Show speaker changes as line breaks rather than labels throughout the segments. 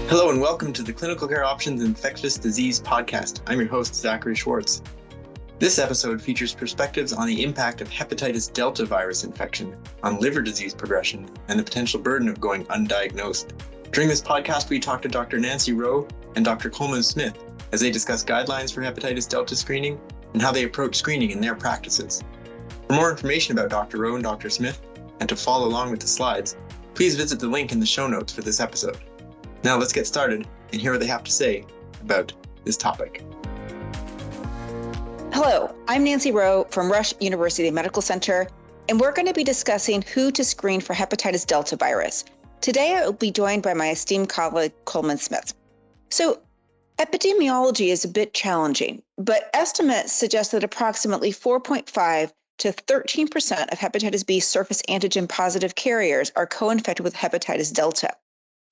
Hello and welcome to the Clinical Care Options Infectious Disease Podcast. I'm your host, Zachary Schwartz. This episode features perspectives on the impact of hepatitis delta virus infection on liver disease progression and the potential burden of going undiagnosed. During this podcast, we talk to Dr. Nancy Reau and Dr. Coleman I as they discuss guidelines for hepatitis delta screening and how they approach screening in their practices. For more information about Dr. Reau and Dr. Smith, and to follow along with the slides, please visit the link in the show notes for this episode. Now let's get started and hear what they have to say about this topic.
Hello, I'm Nancy Reau from Reau University Medical Center, and we're going to be discussing who to screen for hepatitis delta virus. Today, I will be joined by my esteemed colleague, Coleman Smith. So, epidemiology is a bit challenging, but estimates suggest that approximately 4.5 to 13% of hepatitis B surface antigen positive carriers are co-infected with hepatitis delta.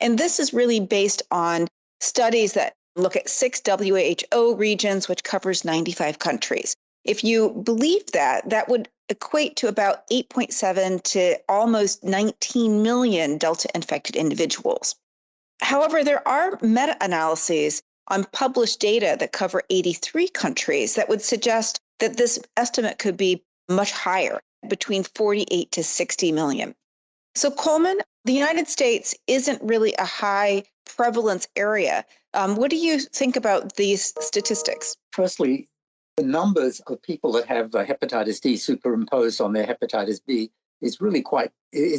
And this is really based on studies that look at 6 WHO regions, which covers 95 countries. If you believe that, that would equate to about 8.7 to almost 19 million Delta-infected individuals. However, there are meta-analyses on published data that cover 83 countries that would suggest that this estimate could be much higher, between 48 to 60 million. So Coleman, the United States isn't really a high prevalence area. What do you think about these statistics?
Firstly, the numbers of people that have hepatitis D superimposed on their hepatitis B is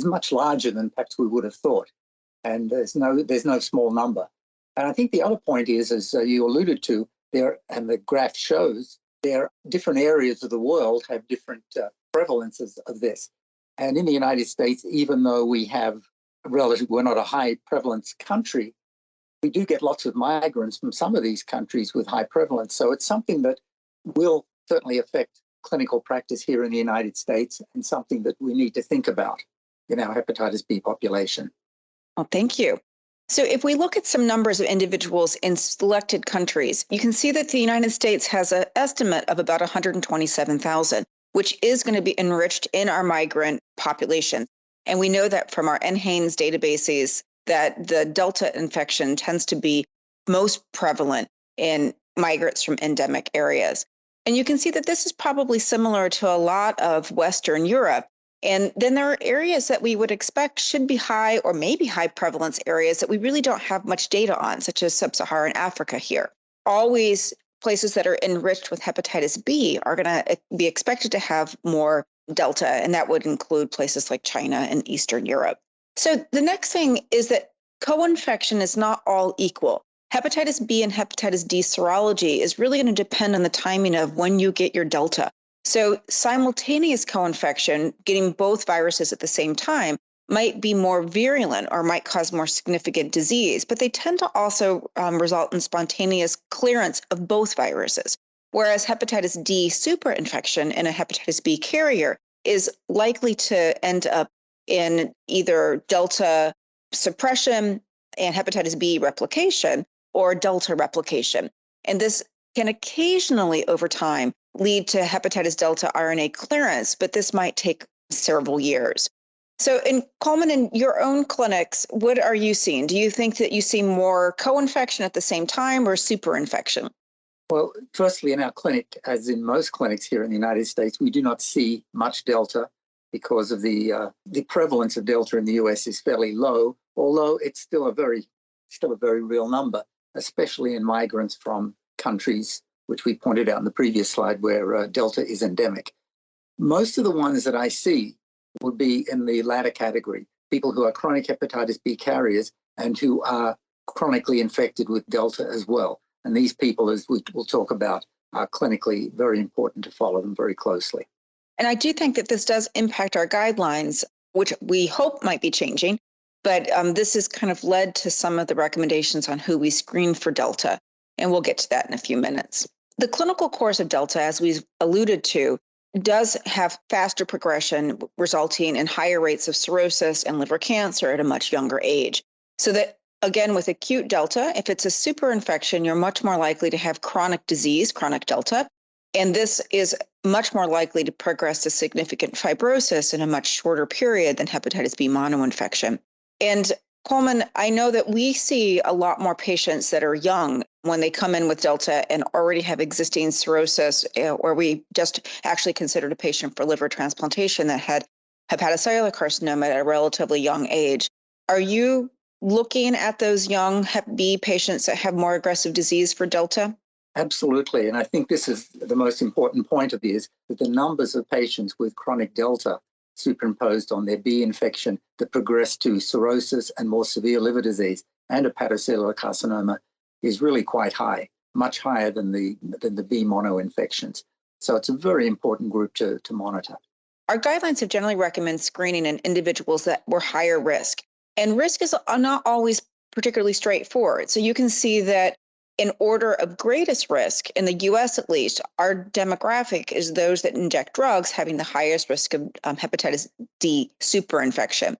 much larger than perhaps we would have thought. And there's no small number. And I think the other point is, as you alluded to there, and the graph shows, there different areas of the world have different prevalences of this. And in the United States, even though we're not a high prevalence country, we do get lots of migrants from some of these countries with high prevalence. So it's something that will certainly affect clinical practice here in the United States and something that we need to think about in our hepatitis B population.
Well, thank you. So if we look at some numbers of individuals in selected countries, you can see that the United States has an estimate of about 127,000. Which is going to be enriched in our migrant population. And we know that from our NHANES databases that the Delta infection tends to be most prevalent in migrants from endemic areas. And you can see that this is probably similar to a lot of Western Europe. And then there are areas that we would expect should be high or maybe high prevalence areas that we really don't have much data on, such as sub-Saharan Africa here. Always places that are enriched with hepatitis B are going to be expected to have more delta, and that would include places like China and Eastern Europe. So the next thing is that co-infection is not all equal. Hepatitis B and hepatitis D serology is really going to depend on the timing of when you get your delta. So simultaneous co-infection, getting both viruses at the same time, might be more virulent or might cause more significant disease, but they tend to also result in spontaneous clearance of both viruses. Whereas hepatitis D superinfection in a hepatitis B carrier is likely to end up in either delta suppression and hepatitis B replication or delta replication. And this can occasionally over time lead to hepatitis delta RNA clearance, but this might take several years. So Coleman, in your own clinics, what are you seeing? Do you think that you see more co-infection at the same time or superinfection?
Well, firstly, in our clinic, as in most clinics here in the United States, we do not see much delta because of the prevalence of delta in the US is fairly low, although it's still a very real number, especially in migrants from countries, which we pointed out in the previous slide, where delta is endemic. Most of the ones that I see would be in the latter category, people who are chronic hepatitis B carriers and who are chronically infected with delta as well. And these people, as we will talk about, are clinically very important to follow them very closely.
And I do think that this does impact our guidelines, which we hope might be changing, but this has kind of led to some of the recommendations on who we screen for delta. And we'll get to that in a few minutes. The clinical course of delta, as we've alluded to, does have faster progression, resulting in higher rates of cirrhosis and liver cancer at a much younger age. So that, again, with acute delta, if it's a superinfection, you're much more likely to have chronic disease, chronic delta. And this is much more likely to progress to significant fibrosis in a much shorter period than hepatitis B monoinfection. And Coleman, I know that we see a lot more patients that are young when they come in with Delta and already have existing cirrhosis, or we just actually considered a patient for liver transplantation that had hepatocellular carcinoma at a relatively young age. Are you looking at those young Hep B patients that have more aggressive disease for Delta?
Absolutely. And I think this is the most important point of this, that the numbers of patients with chronic Delta superimposed on their B infection that progress to cirrhosis and more severe liver disease and hepatocellular carcinoma is really quite high, much higher than the B mono infections. So it's a very important group to monitor.
Our guidelines have generally recommended screening in individuals that were higher risk. And risk is not always particularly straightforward. So you can see that in order of greatest risk, in the US at least, our demographic is those that inject drugs having the highest risk of hepatitis D superinfection.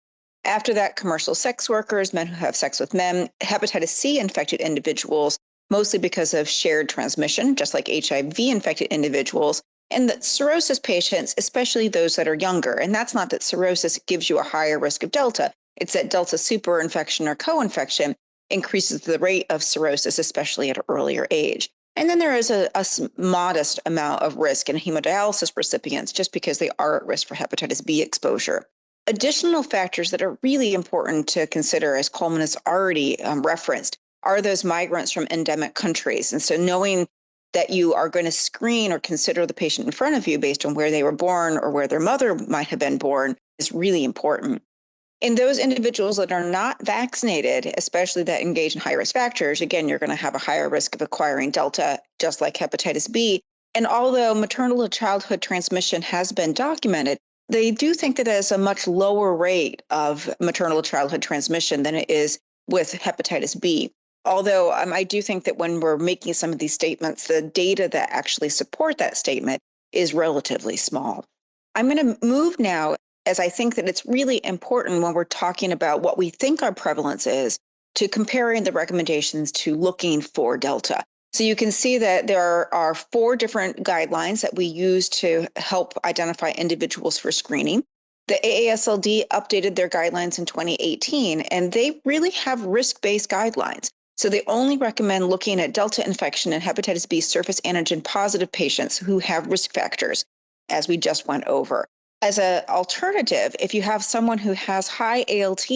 After that, commercial sex workers, men who have sex with men, hepatitis C infected individuals, mostly because of shared transmission, just like HIV infected individuals, and that cirrhosis patients, especially those that are younger. And that's not that cirrhosis gives you a higher risk of Delta. It's that Delta superinfection or co-infection increases the rate of cirrhosis, especially at an earlier age. And then there is a modest amount of risk in hemodialysis recipients just because they are at risk for hepatitis B exposure. Additional factors that are really important to consider, as Coleman has already referenced, are those migrants from endemic countries. And so knowing that you are going to screen or consider the patient in front of you based on where they were born or where their mother might have been born is really important. In those individuals that are not vaccinated, especially that engage in high-risk factors, again, you're going to have a higher risk of acquiring Delta, just like hepatitis B. And although maternal to childhood transmission has been documented, they do think that it has a much lower rate of maternal to childhood transmission than it is with hepatitis B. Although I do think that when we're making some of these statements, the data that actually support that statement is relatively small. I'm going to move now, as I think that it's really important when we're talking about what we think our prevalence is, to comparing the recommendations to looking for Delta. So you can see that there are 4 different guidelines that we use to help identify individuals for screening. The AASLD updated their guidelines in 2018, and they really have risk-based guidelines. So they only recommend looking at Delta infection and hepatitis B surface antigen positive patients who have risk factors, as we just went over. As an alternative, if you have someone who has high ALT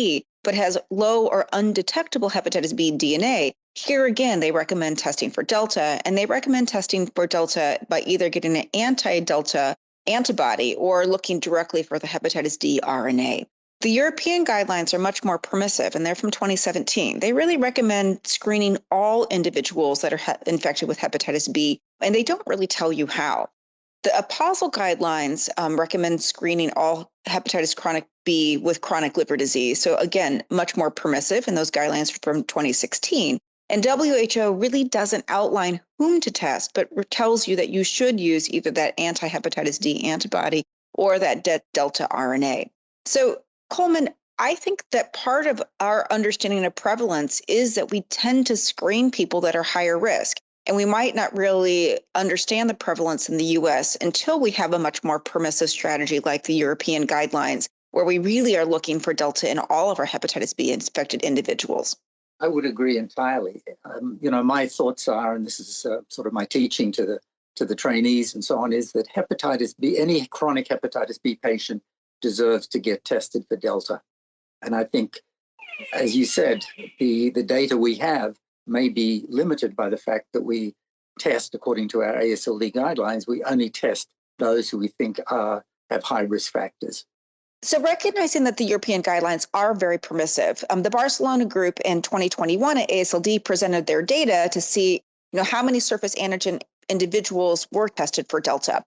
but has low or undetectable hepatitis B DNA, here again, they recommend testing for Delta, and they recommend testing for Delta by either getting an anti-Delta antibody or looking directly for the hepatitis D RNA. The European guidelines are much more permissive, and they're from 2017. They really recommend screening all individuals that are infected with hepatitis B, and they don't really tell you how. The APOSL guidelines recommend screening all hepatitis chronic B with chronic liver disease. So again, much more permissive, and those guidelines are from 2016. And WHO really doesn't outline whom to test, but tells you that you should use either that anti-hepatitis D antibody or that Delta RNA. So Coleman, I think that part of our understanding of prevalence is that we tend to screen people that are higher risk. And we might not really understand the prevalence in the US until we have a much more permissive strategy like the European guidelines, where we really are looking for Delta in all of our hepatitis B infected individuals.
I would agree entirely. My thoughts are, and this is sort of my teaching to the trainees and so on, is that hepatitis B, any chronic hepatitis B patient deserves to get tested for Delta. And I think, as you said, the data we have may be limited by the fact that we test, according to our AASLD guidelines, we only test those who we think have high risk factors.
So recognizing that the European guidelines are very permissive, the Barcelona group in 2021 at AASLD presented their data to see how many surface antigen individuals were tested for Delta.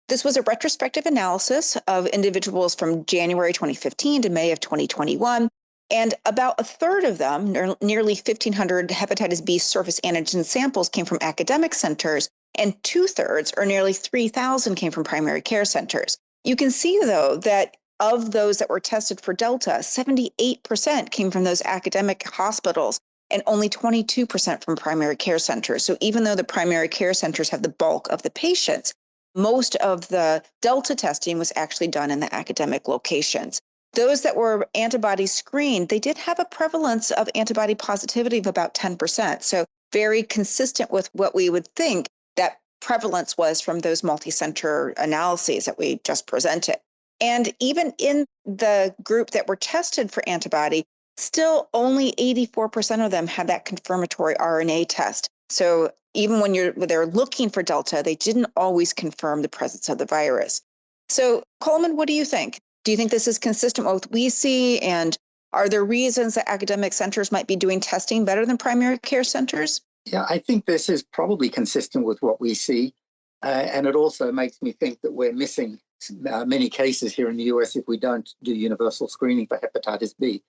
This was a retrospective analysis of individuals from January 2015 to May of 2021. And about a third of them, nearly 1,500 hepatitis B surface antigen samples, came from academic centers, and 2/3, or nearly 3,000, came from primary care centers. You can see, though, that of those that were tested for Delta, 78% came from those academic hospitals and only 22% from primary care centers. So even though the primary care centers have the bulk of the patients, most of the Delta testing was actually done in the academic locations. those that were antibody screened, they did have a prevalence of antibody positivity of about 10%. So very consistent with what we would think that prevalence was from those multi-center analyses that we just presented. And even in the group that were tested for antibody, still only 84% of them had that confirmatory RNA test. So even when they're looking for Delta, they didn't always confirm the presence of the virus. So Coleman, what do you think? Do you think this is consistent with what we see? And are there reasons that academic centers might be doing testing better than primary care centers?
Yeah, I think this is probably consistent with what we see. And it also makes me think that we're missing many cases here in the US if we don't do universal screening for hepatitis B.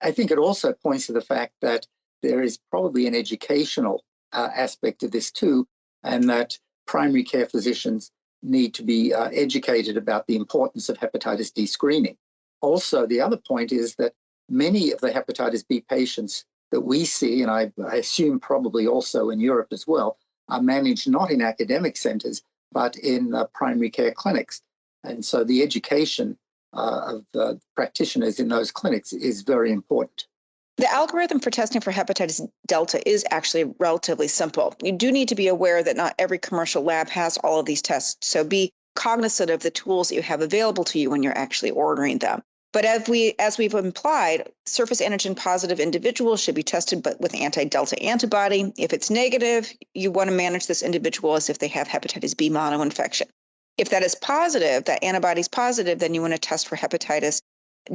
I think it also points to the fact that there is probably an educational aspect of this too, and that primary care physicians need to be educated about the importance of hepatitis D screening. Also, the other point is that many of the hepatitis B patients that we see, and I assume probably also in Europe as well, are managed not in academic centers, but in primary care clinics. And so the education of practitioners in those clinics is very important.
The algorithm for testing for hepatitis Delta is actually relatively simple. You do need to be aware that not every commercial lab has all of these tests, so be cognizant of the tools that you have available to you when you're actually ordering them. But as we've implied, surface antigen positive individuals should be tested but with anti-Delta antibody. If it's negative, you want to manage this individual as if they have hepatitis B monoinfection. If that is positive, that antibody is positive, then you want to test for hepatitis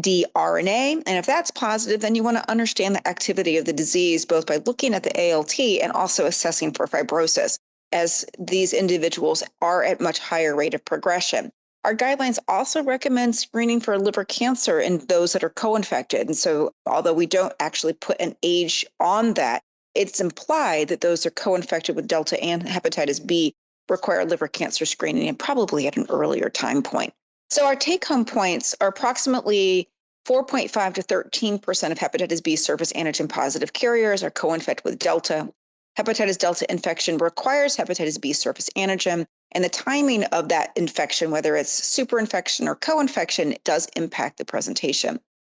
D RNA. And if that's positive, then you want to understand the activity of the disease, both by looking at the ALT and also assessing for fibrosis, as these individuals are at much higher rate of progression. Our guidelines also recommend screening for liver cancer in those that are co-infected. And so although we don't actually put an age on that, it's implied that those that are co-infected with Delta and hepatitis B require liver cancer screening and probably at an earlier time point. So our take-home points are approximately 4.5 to 13% of hepatitis B surface antigen positive carriers are co-infected with Delta. Hepatitis Delta infection requires hepatitis B surface antigen, and the timing of that infection, whether it's superinfection or co-infection, does impact the presentation.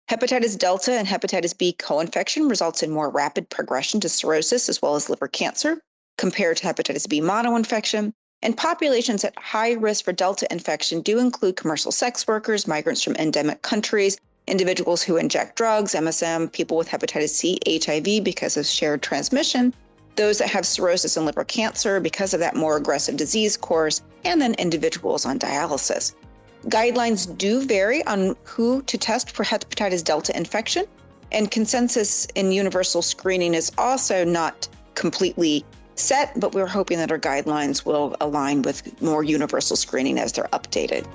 Hepatitis Delta and hepatitis B co-infection results in more rapid progression to cirrhosis as well as liver cancer compared to hepatitis B monoinfection. And populations at high risk for Delta infection do include commercial sex workers, migrants from endemic countries, individuals who inject drugs, MSM, people with hepatitis C, HIV because of shared transmission, those that have cirrhosis and liver cancer because of that more aggressive disease course, and then individuals on dialysis. Guidelines do vary on who to test for hepatitis Delta infection, and consensus in universal screening is also not completely set, but we're hoping that our guidelines will align with more universal screening as they're updated.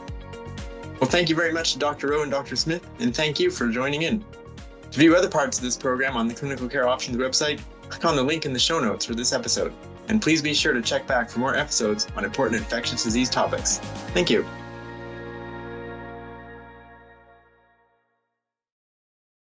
Well, thank you very much to Dr. Reau and Dr. Smith, and thank you for joining in. To view other parts of this program on the Clinical Care Options website, click on the link in the show notes for this episode. And please be sure to check back for more episodes on important infectious disease topics. Thank you.